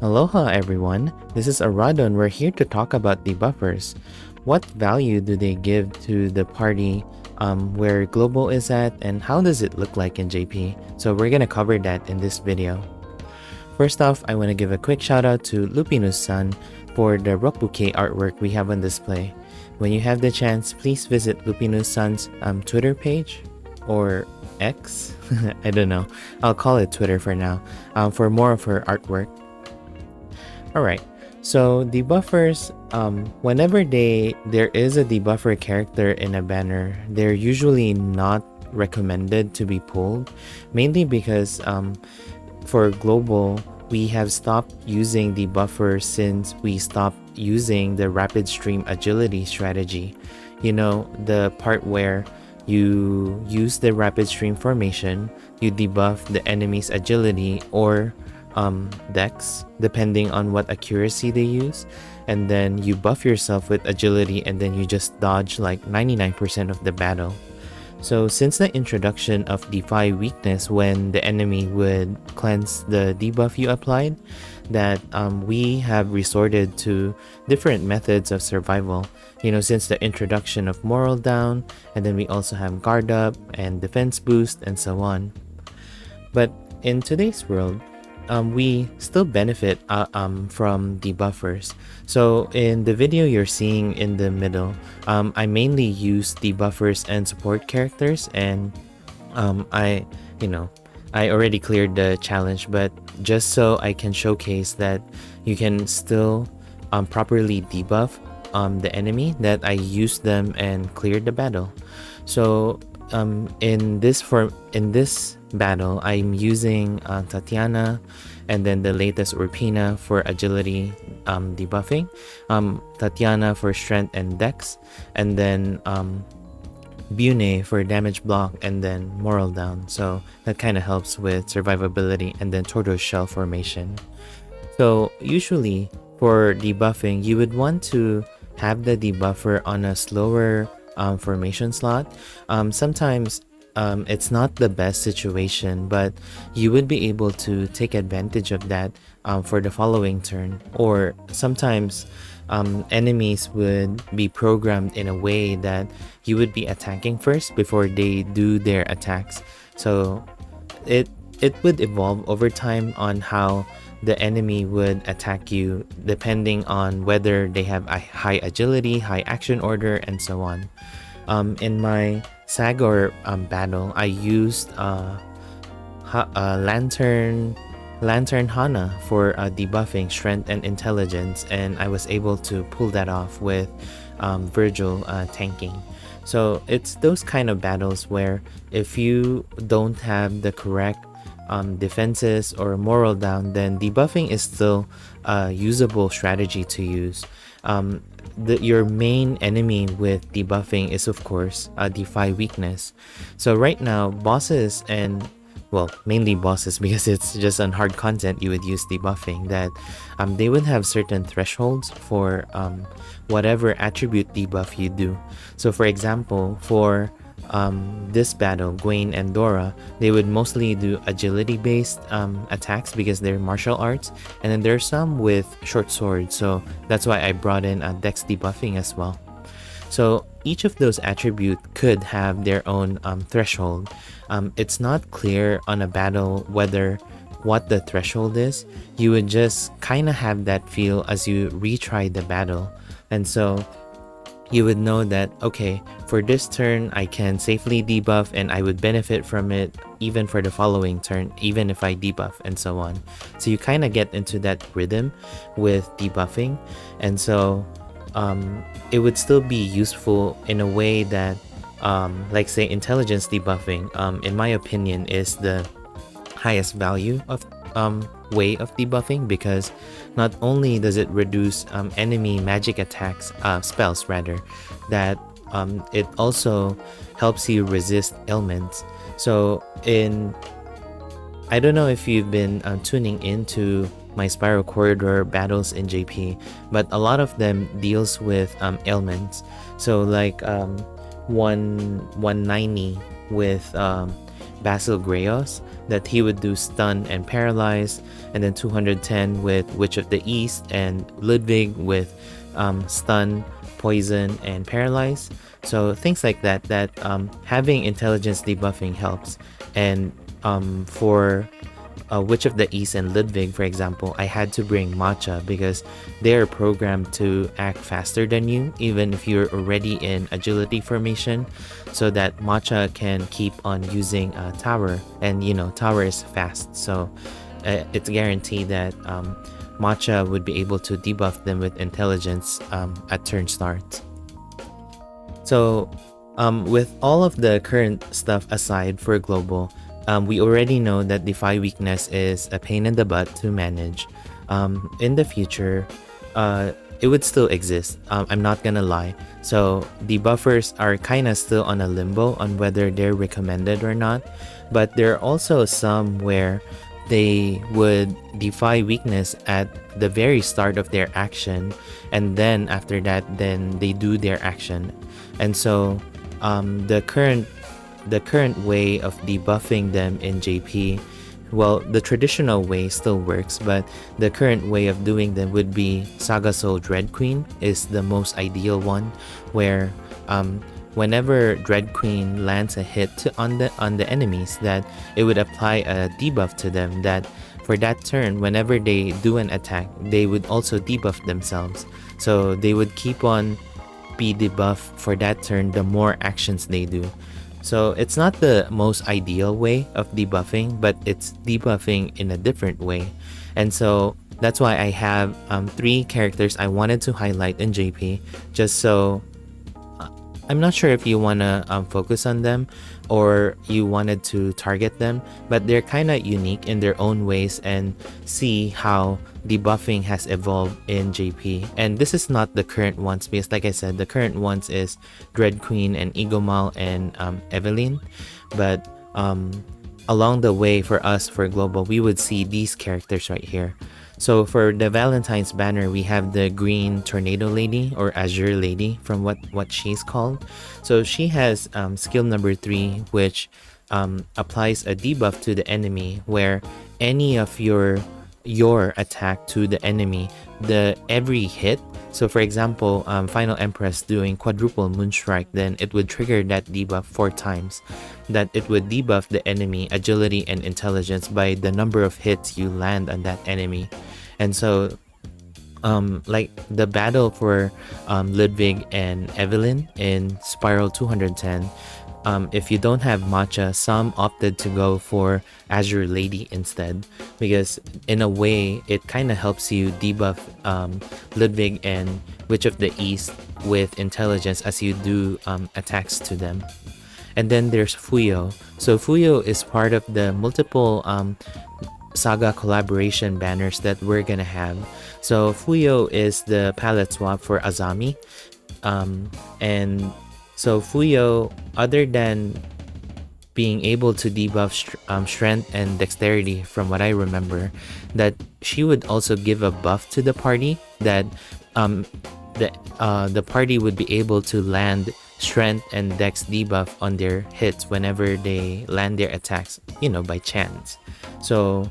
Aloha everyone, this is Arado and we're here to talk about debuffers. What value do they give to the party, where global is at, and how does it look like in JP? So we're gonna cover that in this video. First off, I want to give a quick shout out to Lupinus-san for the Rocbouquet artwork we have on display. When you have the chance, please visit Lupinus-san's Twitter page or X, I don't know, I'll call it Twitter for now, for more of her artwork. Alright, so debuffers, whenever there is a debuffer character in a banner, they're usually not recommended to be pulled, mainly because for global, we have stopped using debuffers since we stopped using the rapid stream agility strategy. You know, the part where you use the rapid stream formation, you debuff the enemy's agility or dex depending on what accuracy they use, and then you buff yourself with agility and then you just dodge like 99% of the battle. So since the introduction of Defy weakness when the enemy would cleanse the debuff you applied, that we have resorted to different methods of survival. You know, since the introduction of moral down, and then we also have guard up and defense boost and so on. But in today's world, we still benefit from debuffers. So in the video you're seeing in the middle, I mainly use debuffers and support characters, and I already cleared the challenge, but just so I can showcase that you can still properly debuff the enemy, that I used them and cleared the battle. So in this battle, I'm using Tatiana and then the latest Urpina for agility debuffing, Tatiana for strength and dex, and then Bune for damage block, and then moral down. So that kind of helps with survivability, and then tortoise shell formation. So usually for debuffing, you would want to have the debuffer on a slower formation slot. Sometimes it's not the best situation, but you would be able to take advantage of that for the following turn. Or sometimes enemies would be programmed in a way that you would be attacking first before they do their attacks. So it would evolve over time on how the enemy would attack you, depending on whether they have a high agility, high action order, and so on. In my Saga battle, I used Lantern Hana for debuffing strength and intelligence, and I was able to pull that off with Virgil tanking. So it's those kind of battles where if you don't have the correct defenses or moral down, then debuffing is still a usable strategy to use. Your main enemy with debuffing is of course Defy weakness. So right now bosses, and well, mainly bosses, because it's just on hard content you would use debuffing, that they would have certain thresholds for whatever attribute debuff you do. So for example, for this battle, Gwen and Dora, they would mostly do agility based attacks because they're martial arts, and then there's some with short swords, so that's why I brought in dex debuffing as well. So each of those attributes could have their own threshold. It's not clear on a battle what the threshold is. You would just kind of have that feel as you retry the battle, and so you would know that, okay, for this turn I can safely debuff and I would benefit from it even for the following turn, even if I debuff, and so on. So you kind of get into that rhythm with debuffing, and so it would still be useful in a way that like say intelligence debuffing, in my opinion, is the highest value of way of debuffing, because not only does it reduce enemy magic attacks, spells rather, that it also helps you resist ailments. So I don't know if you've been tuning into my Spiral Corridor battles in JP, but a lot of them deals with ailments. So like 190 with Basil Grayos, that he would do stun and paralyze, and then 210 with Witch of the East, and Ludwig with stun, poison, and paralyze. So things like that, having intelligence debuffing helps. And for Witch of the East and Ludwig, for example, I had to bring Matcha because they are programmed to act faster than you, even if you're already in agility formation, so that Matcha can keep on using Tower, and Tower is fast, so it's guaranteed that Matcha would be able to debuff them with intelligence at turn start. So with all of the current stuff aside for global, we already know that Defy weakness is a pain in the butt to manage. In the future, it would still exist, I'm not gonna lie. So debuffers are kinda still on a limbo on whether they're recommended or not, but there are also some where they would defy weakness at the very start of their action, and then after that, then they do their action. And so the current way of debuffing them in JP, well, the traditional way still works, but the current way of doing them would be Saga Soul Dread Queen is the most ideal one, where whenever Dread Queen lands a hit on the enemies, that it would apply a debuff to them, that for that turn, whenever they do an attack, they would also debuff themselves. So they would keep on be debuffed for that turn the more actions they do. So it's not the most ideal way of debuffing, but it's debuffing in a different way. And so that's why I have 3 characters I wanted to highlight in JP, just so I'm not sure if you want to focus on them or you wanted to target them, but they're kind of unique in their own ways, and see how debuffing has evolved in JP. And this is not the current ones, because like I said, the current ones is Dread Queen and Egomal and Evelyn, but along the way for us for global, we would see these characters right here. So for the Valentine's banner, we have the green tornado lady, or azure lady from what she's called. So she has skill number 3, which applies a debuff to the enemy, where any of your attack to the enemy, every hit. So for example, Final Empress doing quadruple moonstrike, then it would trigger that debuff 4 times, that it would debuff the enemy agility and intelligence by the number of hits you land on that enemy. And so like the battle for Ludwig and Evelyn in Spiral 210, if you don't have Matcha, some opted to go for Azure Lady instead, because in a way it kind of helps you debuff Ludwig and Witch of the East with intelligence as you do attacks to them. And then there's Fuyo. So Fuyo is part of the multiple Saga collaboration banners that we're gonna have. So Fuyo is the palette swap for Azami, and so Fuyo, other than being able to debuff strength and dexterity, from what I remember, that she would also give a buff to the party, that the party would be able to land strength and dex debuff on their hits whenever they land their attacks, by chance. So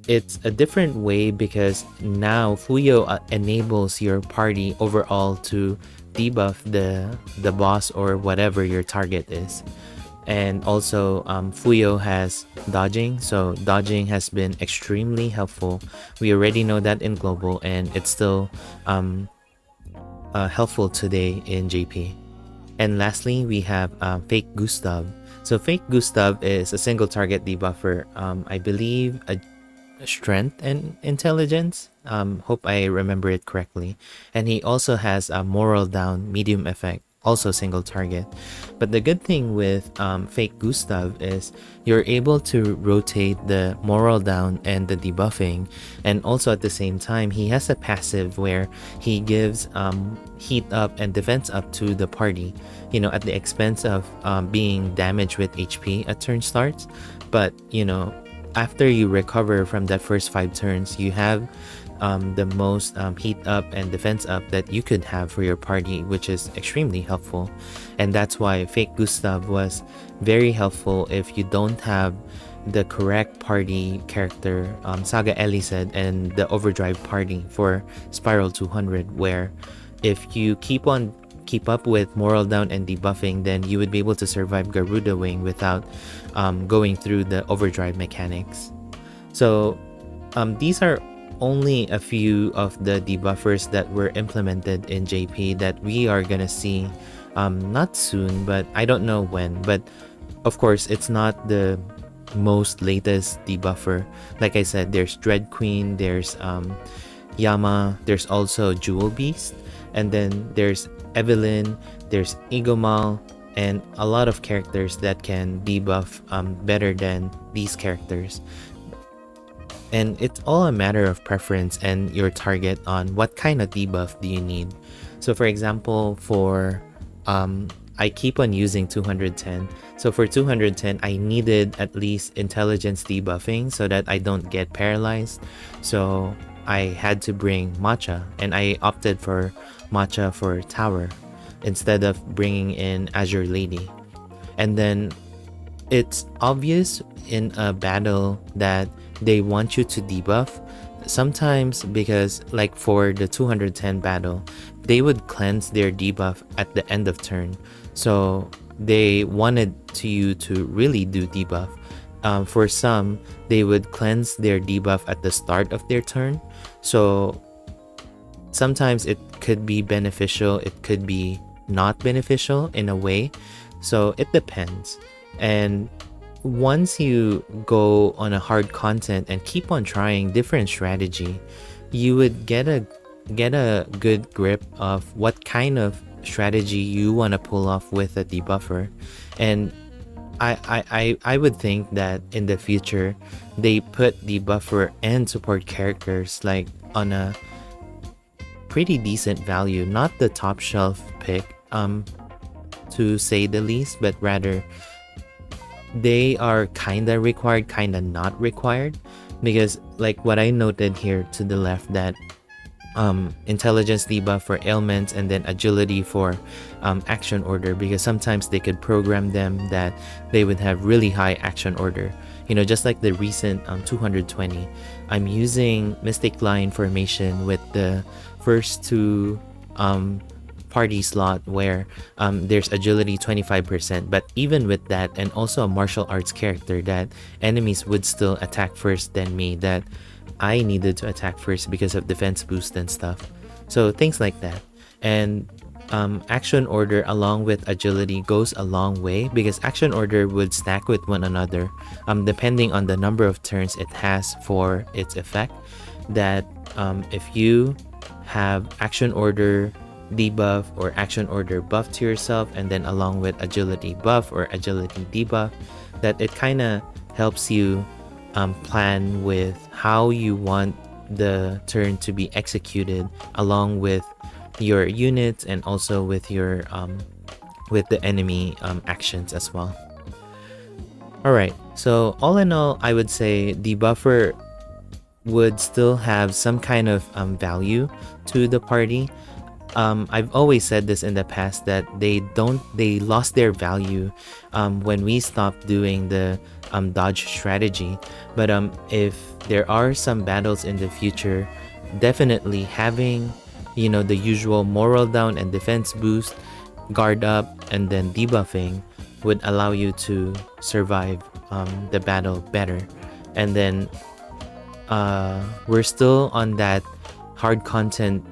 it's a different way, because now Fuyo enables your party overall to debuff the boss or whatever your target is. And also Fuyo has dodging, so dodging has been extremely helpful. We already know that in global, and it's still helpful today in JP. And lastly, we have Fake Gustav. So Fake Gustav is a single target debuffer, I believe a strength and intelligence, hope I remember it correctly. And he also has a moral down medium effect, also single target. But the good thing with Fake Gustav is you're able to rotate the moral down and the debuffing, and also at the same time he has a passive where he gives heat up and defense up to the party, at the expense of being damaged with HP at turn starts. But after you recover from that first 5 turns, you have the most heat up and defense up that you could have for your party, which is extremely helpful. And that's why Fake Gustav was very helpful if you don't have the correct party character, Saga said, and the overdrive party for Spiral 200, where if you keep up with moral down and debuffing, then you would be able to survive Garuda Wing without going through the overdrive mechanics. So these are only a few of the debuffers that were implemented in JP that we are gonna see not soon, but I don't know when. But of course, it's not the most latest debuffer. Like I said, there's Dread Queen, there's Yama, there's also Jewel Beast, and then there's Evelyn, there's Igomal, and a lot of characters that can debuff better than these characters. And it's all a matter of preference and your target on what kind of debuff do you need. So for example, for I keep on using 210. So for 210, I needed at least intelligence debuffing so that I don't get paralyzed. So I had to bring Matcha, and I opted for Matcha for Tower instead of bringing in Azure Lady. And then it's obvious in a battle that they want you to debuff sometimes, because like for the 210 battle, they would cleanse their debuff at the end of turn, so they wanted you to really do debuff. For some, they would cleanse their debuff at the start of their turn, so sometimes it could be beneficial, it could be not beneficial in a way, so it depends. And once you go on a hard content and keep on trying different strategy, you would get a good grip of what kind of strategy you want to pull off with a debuffer. And I would think that in the future they put debuffer and support characters like on a pretty decent value, not the top shelf pick to say the least, but rather they are kinda required, kinda not required, because like what I noted here to the left, that intelligence debuff for ailments and then agility for action order, because sometimes they could program them that they would have really high action order, you know, just like the recent 220. I'm using Mystic Line formation with the first two party slot where there's agility 25%, but even with that, and also a martial arts character, that enemies would still attack first than me, that I needed to attack first because of defense boost and stuff. So things like that. And action order along with agility goes a long way, because action order would stack with one another depending on the number of turns it has for its effect. That if you have action order debuff or action order buff to yourself, and then along with agility buff or agility debuff, that it kind of helps you plan with how you want the turn to be executed, along with your units and also with your with the enemy actions as well. Alright, so all in all, I would say debuffer would still have some kind of value to the party. I've always said this in the past, that they lost their value when we stopped doing the dodge strategy. But if there are some battles in the future, definitely having, you know, the usual moral down and defense boost, guard up, and then debuffing would allow you to survive the battle better. And then we're still on that hard content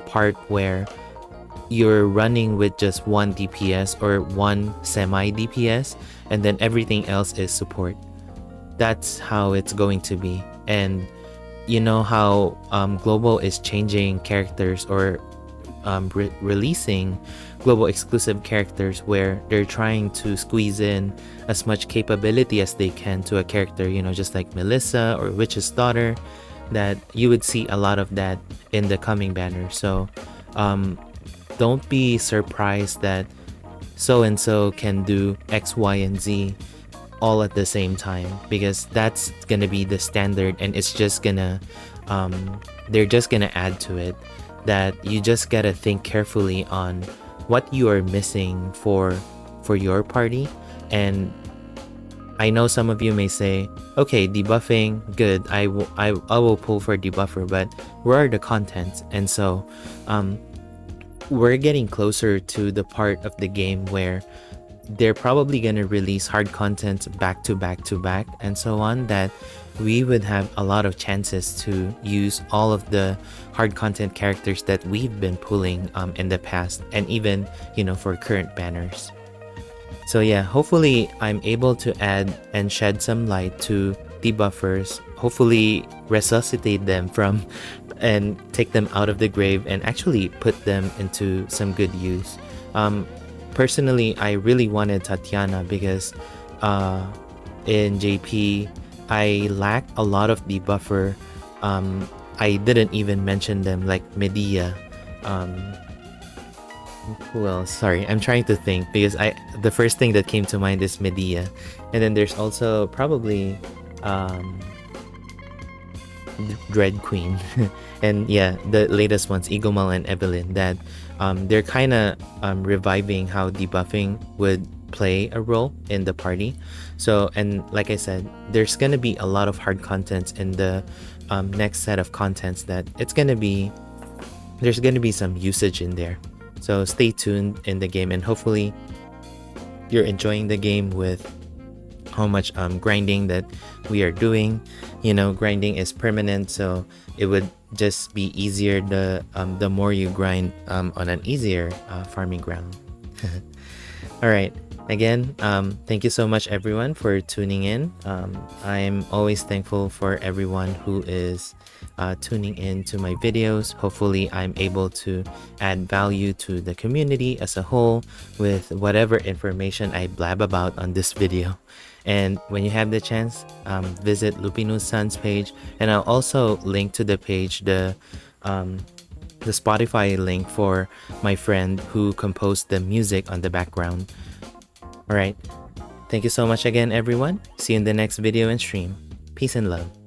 part where you're running with just one DPS or one semi DPS, and then everything else is support. That's how it's going to be. And you know how Global is changing characters, or releasing global exclusive characters, where they're trying to squeeze in as much capability as they can to a character, you know, just like Melissa or Witch's Daughter, that you would see a lot of that in the coming banner. So don't be surprised that so and so can do X, Y, and Z. all at the same time, because that's gonna be the standard, and it's just gonna they're just gonna add to it. That you just gotta think carefully on what you are missing for your party. And I know some of you may say, okay, debuffing, good, I will pull for debuffer, but where are the contents? And so we're getting closer to the part of the game where they're probably going to release hard content back to back to back and so on, that we would have a lot of chances to use all of the hard content characters that we've been pulling in the past, and even, you know, for current banners. So yeah, hopefully I'm able to add and shed some light to debuffers, hopefully resuscitate them from and take them out of the grave and actually put them into some good use. Personally, I really wanted Tatiana because in JP, I lack a lot of debuffer. I didn't even mention them, like Medea. Who else? Sorry, I'm trying to think, because the first thing that came to mind is Medea. And then there's also probably Dread Queen. And yeah, the latest ones, Egomal and Evelyn, that they're kind of reviving how debuffing would play a role in the party. So, and like I said, there's gonna be a lot of hard contents in the next set of contents, that there's gonna be some usage in there. So stay tuned in the game, and hopefully you're enjoying the game with how much grinding that we are doing. You know, grinding is permanent, so it would just be easier the more you grind on an easier farming ground. All right, again, thank you so much everyone for tuning in. I'm always thankful for everyone who is tuning in to my videos. Hopefully I'm able to add value to the community as a whole with whatever information I blab about on this video. And when you have the chance, visit Lupinus-san's page, and I'll also link to the page the Spotify link for my friend who composed the music on the background. Alright, thank you so much again everyone. See you in the next video and stream. Peace and love.